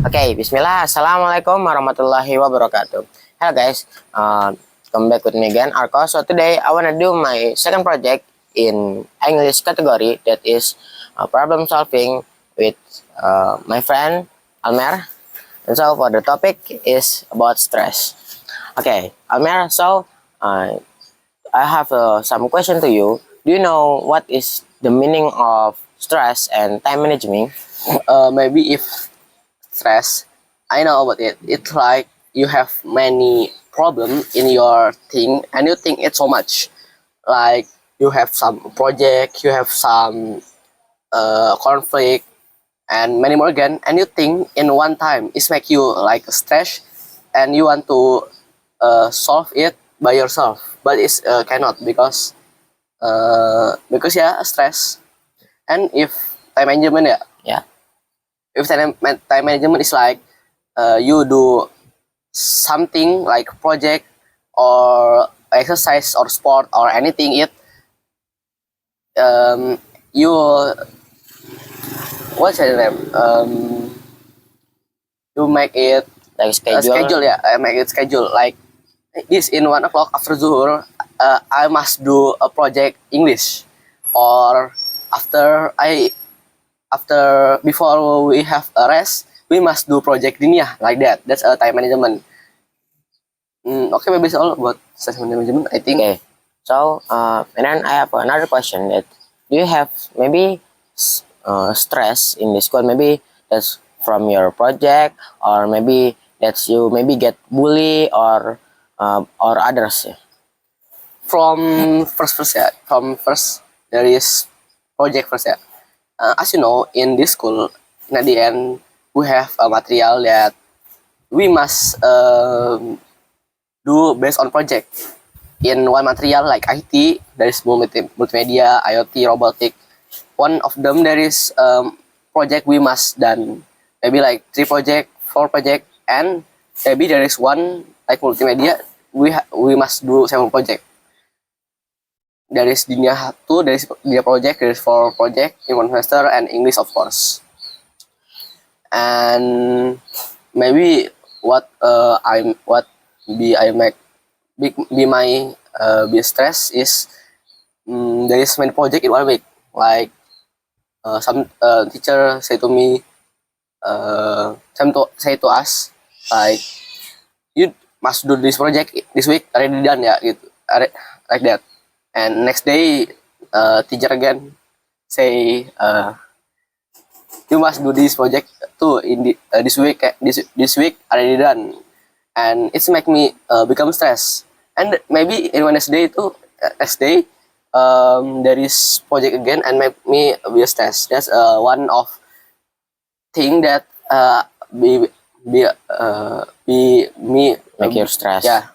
Okay, Bismillah. Assalamualaikum warahmatullahi wabarakatuh. Hello guys, come back with me again, Arko. So today I wanna do my second project in English category, that is problem solving with my friend Almer. And so for the topic is about stress. Okay, Almer. So I have some question to you. Do you know what is the meaning of stress and time management? Maybe if stress, I know about it. It's like you have many problems in your thing and you think it's so much. Like you have some project, you have some conflict and many more again, and you think in one time it's make you like stress and you want to solve it by yourself, but it's cannot because yeah, stress. And if time management, yeah, Yeah. if time management is like you do something like project or exercise or sport or anything, it you what's the name, you make it Like schedule, yeah, I make it schedule like this. In 1 o'clock after zuhur, I must do a project English, or after before we have a rest we must do project diniyah, like that. That's a time management. Okay, maybe it's all about stress management, I think. Okay. So, and then I have another question that do you have maybe stress in the school? Maybe that's from your project, or maybe that's you maybe get bully or others. Yeah. From first, yeah, from first there is project first, yeah. As you know, in this school, at the end we have a material that we must do based on project. In one material like IT, there is multimedia, IoT, robotic. One of them there is project we must done, maybe like 3 project, 4 project, and maybe there is one like multimedia we must do 7 project. There is Dinia 2, there is Dinia project, there is 4 project in one semester, and English of course. And maybe what I make be my be stress is there is many project in 1 week. Like some teacher say to me, say to us like, you must do this project this week, already done ya gitu, like that. And next day teacher again say, you must do this project too in this week, this week already done. And it's make me become stress. And maybe in Wednesday too, next day there is project again and make me be stressed. That's one of thing that be me Make you stress. yeah,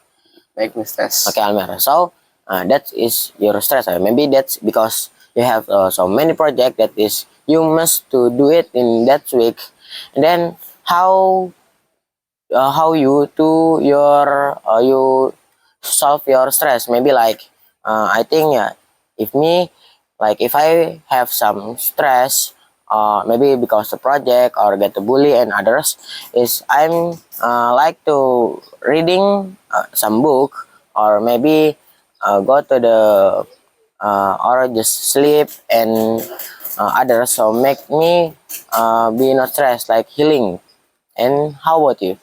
make me stress. Okay, Almer. So that is your stress. Maybe that's because you have so many projects that is you must to do it in that week. And then how you to your you solve your stress? Maybe like I think yeah, if me like if I have some stress, maybe because the project or get the bully and others, is I'm like to reading some book, or maybe go to the or just sleep and others, so make me be not stressed, like healing. And how about you?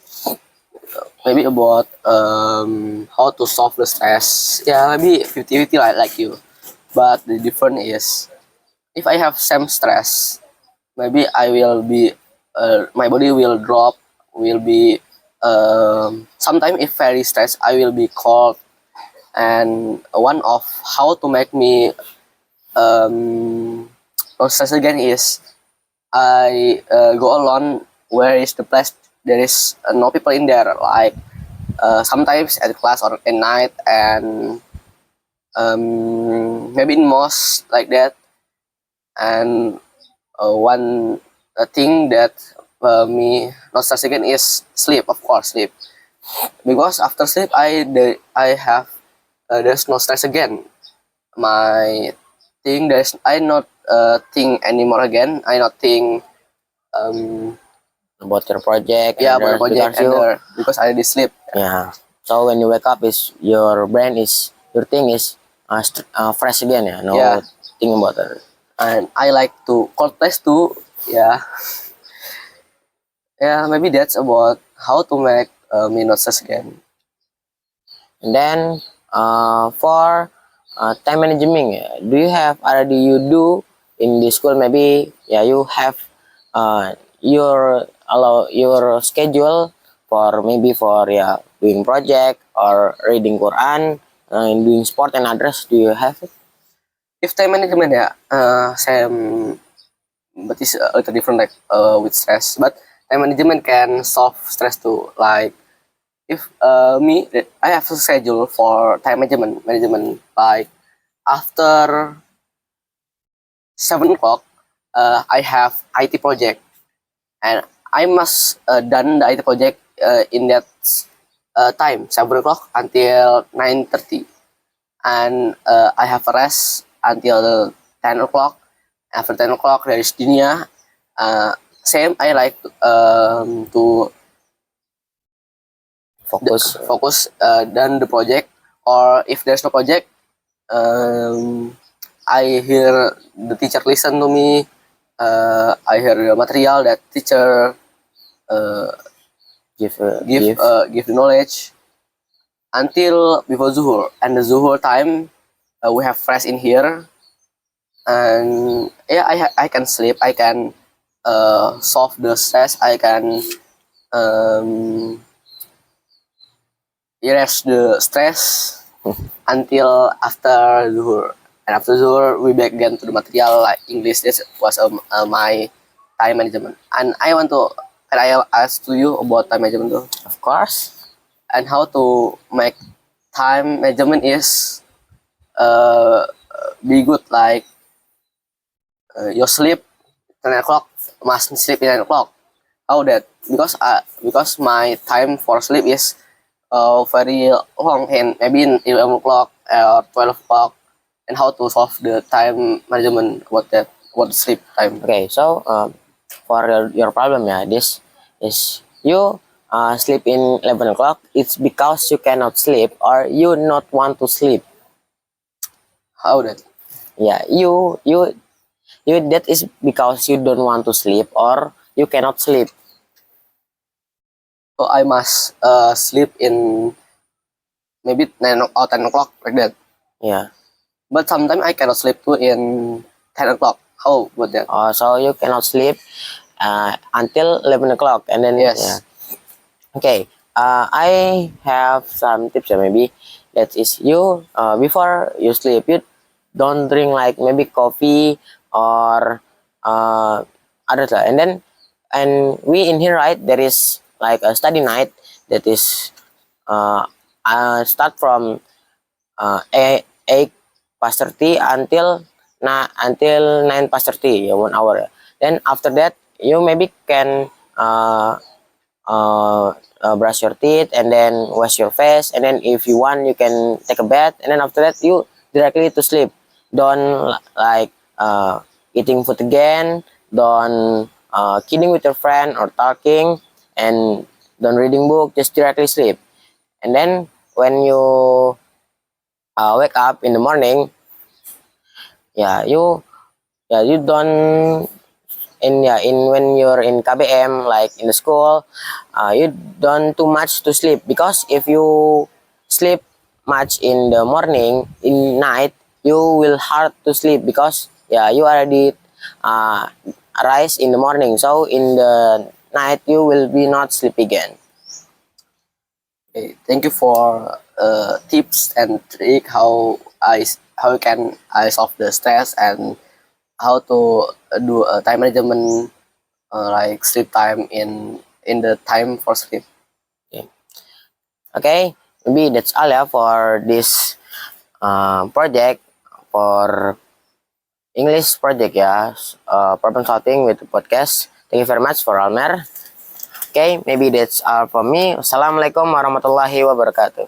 Maybe about how to solve the stress, yeah, maybe 50-50 like you. But the difference is, if I have some stress, maybe I will be my body will drop, will be sometimes if very stressed I will be cold. And one of how to make me not stress again is I go alone where is the place there is no people in there, like sometimes at class or at night, and maybe in mosque, like that. And one thing that me not stress again is sleep, of course, sleep. Because after sleep I have there's no stress again. My thing there's I not think anymore again. I not think about your project Yeah, and about the others project because you because I already sleep. yeah. So when you wake up, is your brain is your thing is fresh again. Yeah, Yeah, no thing about it. and I like to cold place too. Yeah, yeah. Maybe that's about how to make me not stress again. And then for time management, do you have already you do in the school? Maybe yeah, you have your allow your schedule for maybe for yeah doing project or reading Quran and doing sport and others. Do you have it? If time management ya, same, but it's a little different like with stress. But time management can solve stress too. Like if me, I have a schedule for time management like after 7 o'clock, I have IT project and I must done the IT project in that time 7 o'clock until 9:30, and I have a rest until 10 o'clock. After 10 o'clock, there is dinner. Uh, Same, I like to Focus. focus done the project, or if there's no project, um, I hear the teacher listen to me. I hear the material that teacher uh, Give give the knowledge until before zuhur, and the zuhur time we have fresh in here, and yeah, I can sleep, I can solve the stress, I can um, erase the stress until after zuhur. And after zuhur, we back again to the material like English. This was my time management. And I want to, can I ask to you about time management too? of course. And how to make time management is uh, be good, like you sleep 10 o'clock, must sleep 9 o'clock. How that? Because my time for sleep is very long, and maybe in 11 o'clock or 12 o'clock. And how to solve the time management about that, about the sleep time. Okay, so for your problem, yeah, this is you sleep in 11 o'clock. It's because you cannot sleep or you not want to sleep. How that? Yeah, you that is because you don't want to sleep or you cannot sleep. So I must sleep in maybe 9 or 10 o'clock, like that. Yeah. But sometimes I cannot sleep too in 10 o'clock. How about that? So you cannot sleep until 11 o'clock and then Yes. yeah. Okay. I have some tips, maybe that is you before you sleep you don't drink like maybe coffee or others lah. And we in here, right, there is like a study night that is uh, start from 8 past 30 until 9 past 30, yeah, 1 hour. Then after that you maybe can uh, brush your teeth and then wash your face, and then if you want you can take a bath, and then after that you directly to sleep. Don't like eating food again, don't kidding with your friend or talking, and don't reading book, just directly sleep. And then when you wake up in the morning, yeah, you don't in yeah in when you're in KBM like in the school, you don't too much to sleep, because if you sleep much in the morning, in night you will hard to sleep, because yeah you already uh, rise in the morning, so in the night you will be not sleep again. Okay, thank you for tips and trick how can I solve the stress, and how to do a time management, like sleep time in the time for sleep. Okay, maybe that's all ya for this project, for English project ya, problem solving with the podcast. Thank you very much for Almer. Okay, maybe that's all from me. Wassalamualaikum warahmatullahi wabarakatuh.